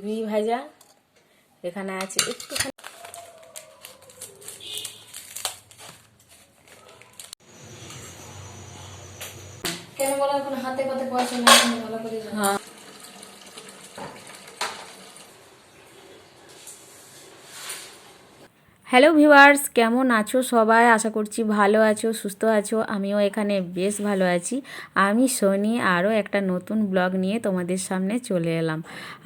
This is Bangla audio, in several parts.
রুই ভাজা, এখানে আছে একটুখানি কেন বলো এখন হাতে পাতে পয়সা না ভালো করে। হ্যাঁ, হ্যালো ভিউয়ার্স, কেমন আছো সবাই? আশা করছি ভালো আছো, সুস্থ আছো। আমিও এখানে বেশ ভালো আছি। আমি সোনি আরও একটা নতুন ব্লগ নিয়ে তোমাদের সামনে চলে এলাম।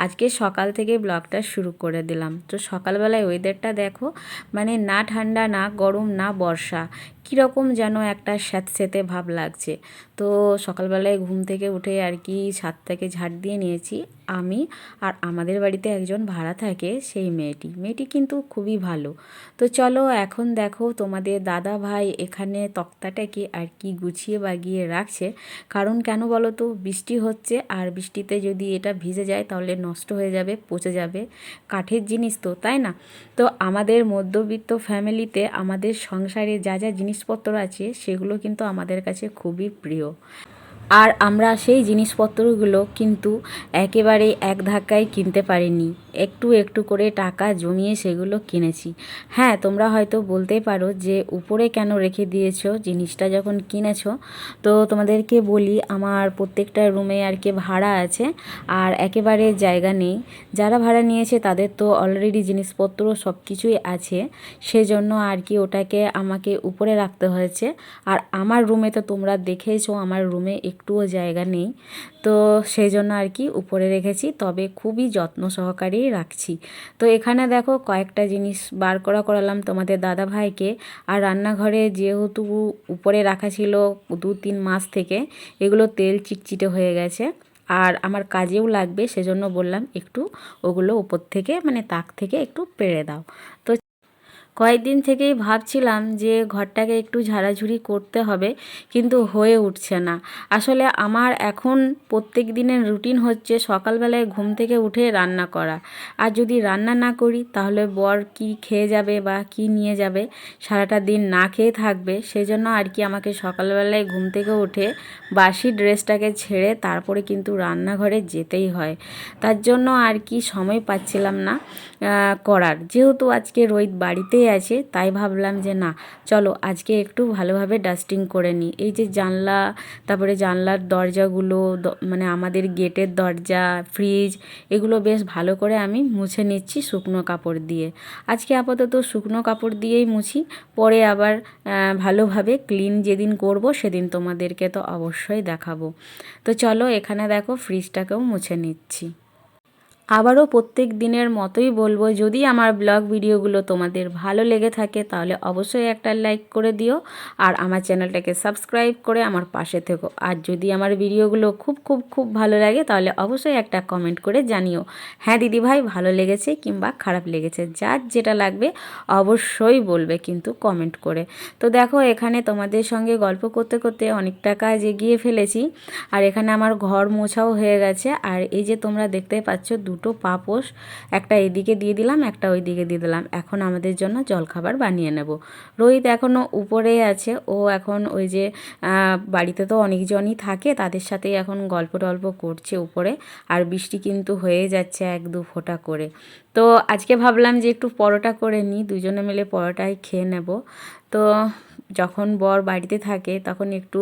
আজকে সকাল থেকে ব্লগটা শুরু করে দিলাম। তো সকালবেলায় ওয়েদারটা দেখো, মানে না ঠান্ডা না গরম না বর্ষা, কীরকম যেন একটা স্যাঁতস্যাঁতে ভাব লাগছে। তো সকালবেলায় ঘুম থেকে উঠে আর কি ছাদটাকে ঝাড় দিয়ে নিয়েছি আমি, আর আমাদের বাড়িতে একজন ভাড়া থাকে সেই মেয়েটি কিন্তু খুবই ভালো। তো চলো এখন দেখো তোমাদের দাদা ভাই এখানে তক্তাটাকে আর কি গুছিয়ে বাগিয়ে রাখছে। কারণ কেন বলো তো, বৃষ্টি হচ্ছে, আর বৃষ্টিতে যদি এটা ভিজে যায় তাহলে নষ্ট হয়ে যাবে, পচে যাবে। কাঠের জিনিস তো, তাই না? তো আমাদের মধ্যবিত্ত ফ্যামিলিতে আমাদের সংসারে যা যা জিনিসপত্র আছে সেগুলো কিন্তু আমাদের কাছে খুবই প্রিয়। আর আমরা সেই জিনিসপত্রগুলো কিন্তু একেবারে এক ধাক্কায় কিনতে পারিনি, একটু একটু করে টাকা জমিয়ে সেগুলো কিনেছি। হ্যাঁ, তোমরা হয়তো বলতে পারো যে উপরে কেন রেখে দিয়েছো জিনিসটা যখন কিনেছো। তো তোমাদেরকে বলি, আমার প্রত্যেকটা রুমে আর কি ভাড়া আছে, আর একেবারে জায়গা নেই। যারা ভাড়া নিয়েছে তাদের তো অলরেডি জিনিসপত্র সব কিছুই আছে, সেজন্য আর কি ওটাকে আমাকে উপরে রাখতে হয়েছে। আর আমার রুমে তো তোমরা দেখেইছো, আমার রুমে একটুও জায়গা নেই, তো সেই জন্য আর কি উপরে রেখেছি, তবে খুবই যত্ন সহকারেই রাখছি। তো এখানে দেখো কয়েকটা জিনিস বার করালাম তোমাদের দাদা ভাইকে। আর রান্নাঘরে যেহেতু উপরে রাখা ছিল 2-3 মাস থেকে, এগুলো তেল চিটচিটে হয়ে গেছে, আর আমার কাজেও লাগবে, সেজন্য বললাম একটু ওগুলো উপর থেকে মানে তাক থেকে একটু পেড়ে দাও। তো কয়েকদিন থেকেই ভাবছিলাম যে ঘরটাকে একটু ঝাড়াঝুড়ি করতে হবে, কিন্তু হয়ে উঠছে না। আসলে আমার এখন প্রত্যেক দিনের রুটিন হচ্ছে সকালবেলায় ঘুম থেকে উঠে রান্না করা। আর যদি রান্না না করি তাহলে বর কি খেয়ে যাবে বা কি নিয়ে যাবে, সারাটা দিন না খেয়ে থাকবে। সেজন্য আর কি আমাকে সকালবেলায় ঘুম থেকে উঠে বাসি ড্রেসটাকে ছেড়ে তারপরে কিন্তু রান্নাঘরে যেতেই হয়। তার জন্য আর কি সময় পাচ্ছিলাম না করার। যেহেতু আজকে রোহিত বাড়িতেই আছে, তাই ভাবলাম যে না, চলো আজকে একটু ভালোভাবে ডাস্টিং করে নিই। এই যে জানলা, তারপরে জানলার দরজাগুলো, মানে আমাদের গেটের দরজা, ফ্রিজ, এগুলো বেশ ভালো করে আমি মুছে নিচ্ছি শুকনো কাপড় দিয়ে। আজকে আপাতত শুকনো কাপড় দিয়েই মুছি, পরে আবার ভালোভাবে ক্লিন যেদিন করব সেদিন তোমাদেরকে তো অবশ্যই দেখাবো। তো চলো এখানে দেখো ফ্রিজটাকেও মুছে নিচ্ছি। আবারও প্রত্যেক দিনের মতোই বলবো, যদি আমার ব্লগ ভিডিওগুলো তোমাদের ভালো লেগে থাকে তাহলে অবশ্যই একটা লাইক করে দিও, আর আমার চ্যানেলটাকে সাবস্ক্রাইব করে আমার পাশে থেকো। আর যদি আমার ভিডিওগুলো খুব খুব খুব ভালো লাগে তাহলে অবশ্যই একটা কমেন্ট করে জানিও, হ্যাঁ দিদি ভাই ভালো লেগেছে কিংবা খারাপ লেগেছে, যার যেটা লাগবে অবশ্যই বলবে কিন্তু কমেন্ট করে। তো দেখো এখানে তোমাদের সঙ্গে গল্প করতে করতে অনেকটা কাজ এগিয়ে ফেলেছি, আর এখানে আমার ঘর মোছাও হয়ে গেছে। আর এই যে তোমরা দেখতে পাচ্ছ দুটো পাপোশ, একটা এদিকে দিয়ে দিলাম, একটা ওই দিকে দিয়ে দিলাম। এখন আমাদের জন্য জলখাবার বানিয়ে নেব। রোহিত এখনও উপরেই আছে, ও এখন ওই যে বাড়িতে তো অনেকজনই থাকে, তাদের সাথেই এখন গল্প টল্প করছে উপরে। আর বৃষ্টি কিন্তু হয়ে যাচ্ছে 1-2 ফোঁটা করে। তো আজকে ভাবলাম যে একটু পরোটা করে নিই, দুজনে মিলে পরোটাই খেয়ে নেব। তো যখন বর বাড়িতে থাকে তখন একটু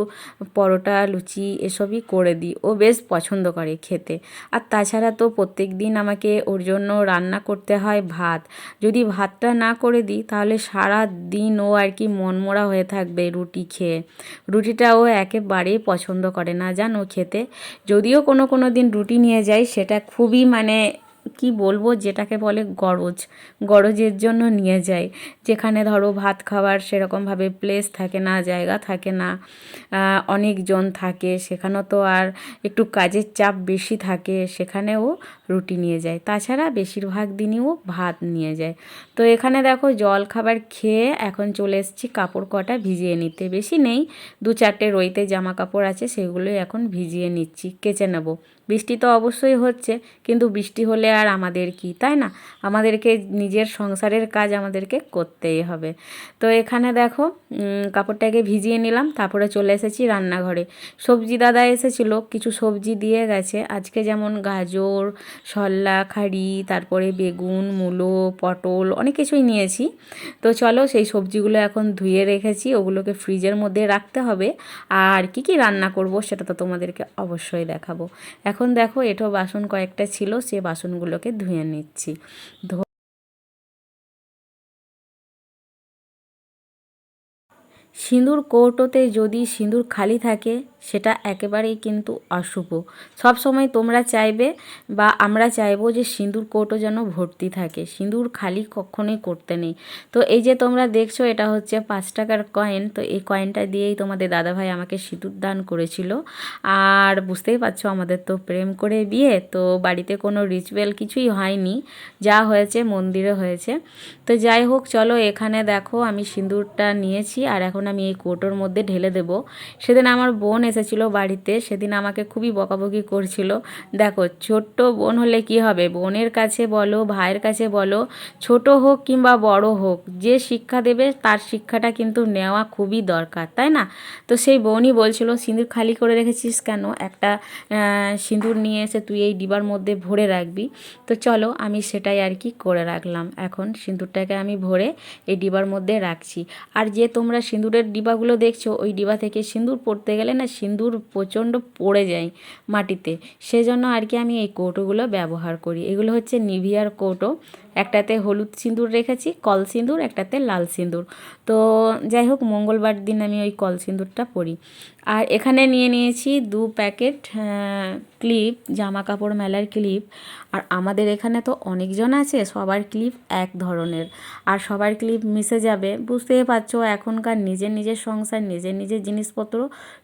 পরোটা লুচি এসবই করে দিই, ও বেশ পছন্দ করে খেতে। আর তাছাড়া তো প্রত্যেক দিন আমাকে ওর জন্য রান্না করতে হয় ভাত। যদি ভাতটা না করে দিই তাহলে সারা দিন ও আর কি মনমরা হয়ে থাকবে রুটি খেয়ে। রুটিটা ও একেবারেই পছন্দ করে না জানো খেতে। যদিও কোনো কোনো দিন রুটি নিয়ে যাই, সেটা খুবই মানে কি বলবো, যেটাকে বলে গরজের জন্য নিয়ে যাই, যেখানে ধরো ভাত খাওয়ার সেরকমভাবে প্লেস থাকে না, জায়গা থাকে না, অনেকজন থাকে, সেখানেও তো আর একটু কাজের চাপ বেশি থাকে, সেখানেও রুটি নিয়ে যায়। তাছাড়া বেশিরভাগ দিনই ও ভাত নিয়ে যায়। তো এখানে দেখো জল খাবার খেয়ে এখন চলে এসেছি কাপড় কটা ভিজিয়ে নিতে। বেশি নেই, 2-4টে রইতে জামা কাপড় আছে, সেগুলোই এখন ভিজিয়ে নিচ্ছি, কেচে নেব। বৃষ্টি তো অবশ্যই হচ্ছে, কিন্তু বৃষ্টি হলে আর আমাদের কি, তাই না? আমাদেরকে নিজের সংসারের কাজ আমাদেরকে করতেই হবে। তো এখানে দেখো কাপড়টাকে ভিজিয়ে নিলাম, তারপরে চলে এসেছি রান্নাঘরে। সবজি দাদা এসেছিলো, কিছু সবজি দিয়ে গেছে আজকে, যেমন গাজর, শল্লা খাড়ি, তারপরে বেগুন, মূলো, পটল, অনেক কিছুই নিয়েছি। তো চলো সেই সবজিগুলো এখন ধুয়ে রেখেছি, ওগুলোকে ফ্রিজের মধ্যে রাখতে হবে। আর কি কি রান্না করব সেটা তো তোমাদেরকে অবশ্যই দেখাবো। এখন দেখো এঁটো বাসন কয়েকটা ছিল, সে বাসনগুলোকে ধুয়ে নিচ্ছি। সিঁদুর কৌটোতে যদি সিঁদুর খালি থাকে সেটা একেবারেই কিন্তু অশুভ। সব সময় তোমরা চাইবে বা আমরা চাইবো যে সিঁদুর কৌটো যেন ভর্তি থাকে, সিঁদুর খালি কখনোই করতে নেই। তো এই যে তোমরা দেখছো এটা হচ্ছে 5 টাকার কয়েন। তো এই কয়েনটা দিয়েই তোমাদের দাদাভাই আমাকে সিঁদুর দান করেছিল। আর বুঝতেই পারছো আমাদের তো প্রেম করে বিয়ে, তো বাড়িতে কোনো রিচুয়াল কিছুই হয়নি, যা হয়েছে মন্দিরে হয়েছে। তো যাই হোক চলো, এখানে দেখো আমি সিঁদুরটা নিয়েছি আর এখন আমি এই কৌটোর মধ্যে ঢেলে দেব। সেদিন আমার বোন এসেছিলো বাড়িতে, সেদিন আমাকে খুবই বকাবকি করছিল। দেখো ছোট্ট বোন হলে কি হবে, বোনের কাছে বলো ভাইয়ের কাছে বলো, ছোট হোক কিংবা বড় হোক, যে শিক্ষা দেবে তার শিক্ষাটা কিন্তু নেওয়া খুবই দরকার, তাই না? তো সেই বোনই বলছিল সিঁদুর খালি করে রেখেছিস কেন, একটা সিঁদুর নিয়ে এসে তুই এই ডিবার মধ্যে ভরে রাখবি। তো চলো আমি সেটাই আর কি করে রাখলাম। এখন সিঁদুরটাকে আমি ভরে এই ডিবার মধ্যে রাখছি। আর যে তোমরা সিঁদুরের ডিবাগুলো দেখছো, ওই ডিবা থেকে সিঁদুর পড়তে গেলে না সিঁদুর প্রচণ্ড পড়ে যায় মাটিতে, সেজন্য আর কি আমি এই কৌটোগুলো ব্যবহার করি। এগুলো হচ্ছে নিভিয়ার কৌটো, একটাতে হলুদ সিঁদুর রেখেছি কল সিঁদুর, একটাতে লাল সিঁদুর। তো যাই হোক মঙ্গলবার দিন আমি ওই কল সিঁদুরটা পরি। আর এখানে নিয়ে নিয়েছি 2 প্যাকেট ক্লিপ, জামা কাপড় মেলার ক্লিপ। আর আমাদের এখানে তো অনেকজন আছে, সবার ক্লিপ এক ধরনের, আর সবার ক্লিপ মিশে যাবে। বুঝতেই পারছো এখনকার নিজের নিজের সংসার, নিজের নিজের জিনিসপত্র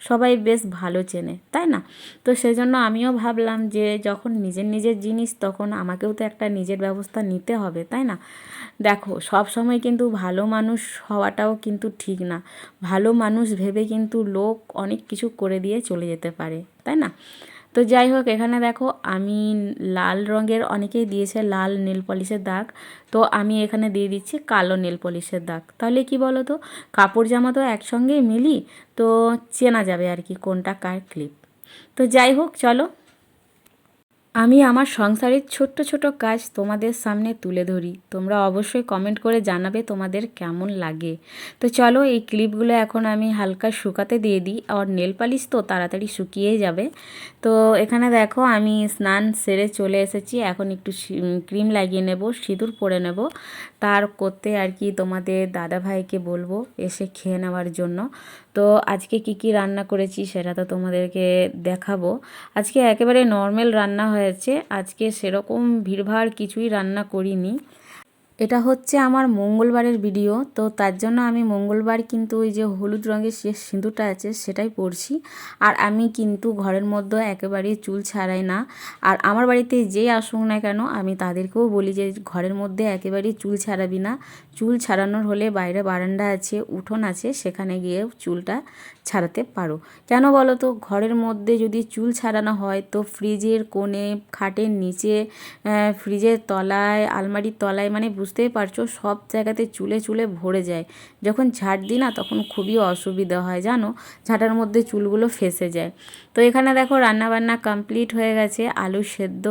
সবাই বেশ ভালো চেনে, তাই না? তো সেজন্য আমিও ভাবলাম যে যখন নিজের নিজের জিনিস, তখন আমাকেও তো একটা নিজের ব্যবস্থা নিতে হবে, তাই না? দেখো সব সময় কিন্তু ভালো মানুষ হওয়াটাও কিন্তু ঠিক না। ভালো মানুষ ভেবে কিন্তু লোক অনেক কিছু করে দিয়ে চলে যেতে পারে, তাই না? তো যাই হোক এখানে দেখো আমি লাল রঙের, অনেকেই দিয়েছে লাল নেল পলিশের দাগ, তো আমি এখানে দিয়ে দিচ্ছি কালো নেল পলিশের দাগ। তাহলে কি বলো তো, কাপড় জামা তো একসঙ্গেই মিলি, তো চেনা যাবে আর কি কোনটা কার ক্লিপ। তো যাই হোক চলো, আমি আমার সংসারের ছোট্ট ছোট কাজ তোমাদের সামনে তুলে ধরি, তোমরা অবশ্যই কমেন্ট করে জানাবে তোমাদের কেমন লাগে। তো চলো এই ক্লিপগুলো এখন আমি হালকা শুকাতে দিয়ে দিই, আর নেল পালিশ তো তাড়াতাড়ি শুকিয়ে যাবে। তো এখানে দেখো আমি স্নান সেরে চলে এসেছি, এখন একটু ক্রিম লাগিয়ে নেব, সিঁদুর পরে নেব, তার করতে আর কি তোমাদের দাদাভাইকে বলবো এসে খেয়ে নেওয়ার জন্য। তো আজকে কি কি রান্না করেছি সেটা তো তোমাদেরকে দেখাবো। আজকে একেবারে নর্মাল রান্না হয়েছে, আজকে সেরকম ভিড়ভাড় কিছুই রান্না করিনি। এটা হচ্ছে আমার মঙ্গলবারের ভিডিও, তো তার জন্য আমি মঙ্গলবার কিন্তু ওই যে হলুদ রঙের যে সিঁদুরটা আছে সেটাই পরছি। আর আমি কিন্তু ঘরের মধ্যে একেবারেই চুল ছাড়াই না। আর আমার বাড়িতে যেই আসুক না কেন আমি তাদেরকেও বলি যে ঘরের মধ্যে একেবারেই চুল ছাড়াবি না। চুল ছাড়ানোর হলে বাইরে বারান্দা আছে, উঠোন আছে, সেখানে গিয়ে চুলটা ছাড়াতে পারো। কেন বলো তো, ঘরের মধ্যে যদি চুল ছাড়ানো হয় তো ফ্রিজের কোণে, খাটের নিচে, ফ্রিজের তলায়, আলমারির তলায়, মানে বুঝতেই পারছো সব জায়গাতে চুলে চুলে ভরে যায়। যখন ঝাড় দিই না তখন খুবই অসুবিধা হয় জানো, ঝাঁটার মধ্যে চুলগুলো ফেঁসে যায়। তো এখানে দেখো রান্নাবান্না কমপ্লিট হয়ে গেছে, আলু সেদ্ধ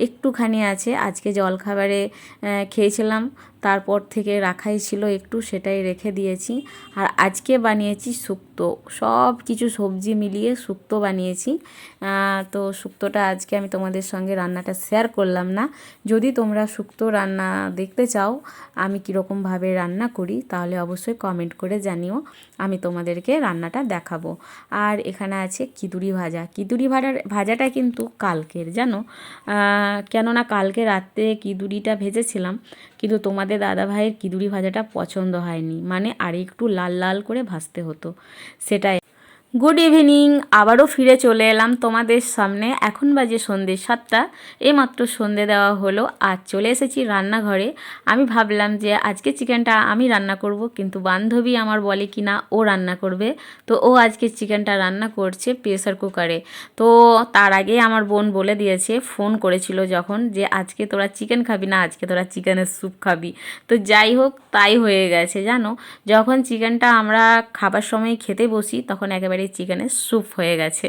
একটুখানি আছে, আজকে জলখাবারে খেয়েছিলাম, তারপর থেকে রাখাই ছিল একটু, সেটাই রেখে দিয়েছি। আর আজকে বানিয়েছি শুক্তো, সব কিছু সবজি মিলিয়ে শুক্তো বানিয়েছি। তো শুক্তোটা আজকে আমি তোমাদের সঙ্গে রান্নাটা শেয়ার করলাম না। যদি তোমরা শুক্তো রান্না দেখতে চাও আমি কীরকমভাবে রান্না করি, তাহলে অবশ্যই কমেন্ট করে জানিও, আমি তোমাদেরকে রান্নাটা দেখাবো। আর এখানে আছে কিদুরি ভাজা, কিদুরি ভাজাটা কিন্তু কালকের জানো, কেননা কালকে রাত্রে কিদুরিটা ভেজেছিলাম, কিন্তু তোমাদের দাদাভাইয়ের কিদুরি ভাজাটা পছন্দ হয়নি, মানে আর একটু লাল লাল করে ভাজতে হতো সেটাই। গুড ইভিনিং, আবারও ফিরে চলে এলাম তোমাদের সামনে। এখন বাজে সন্ধ্যে 7টা, এইমাত্র সন্ধে দেওয়া হলো আর চলে এসেছি রান্নাঘরে। আমি ভাবলাম যে আজকে চিকেনটা আমি রান্না করব, কিন্তু বান্ধবী আমার বলে কি না ও রান্না করবে। তো ও আজকে চিকেনটা রান্না করছে প্রেসার কুকারে। তো তার আগে আমার বোন বলে দিয়েছে, ফোন করেছিল যখন, যে আজকে তোরা চিকেন খাবি না, আজকে তোরা চিকেনের স্যুপ খাবি। তো যাই হোক, তাই হয়ে গেছে জানো। যখন চিকেনটা আমরা খাবার সময় খেতে বসি তখন একেবারে চিকেনের স্যুপ হয়ে গেছে।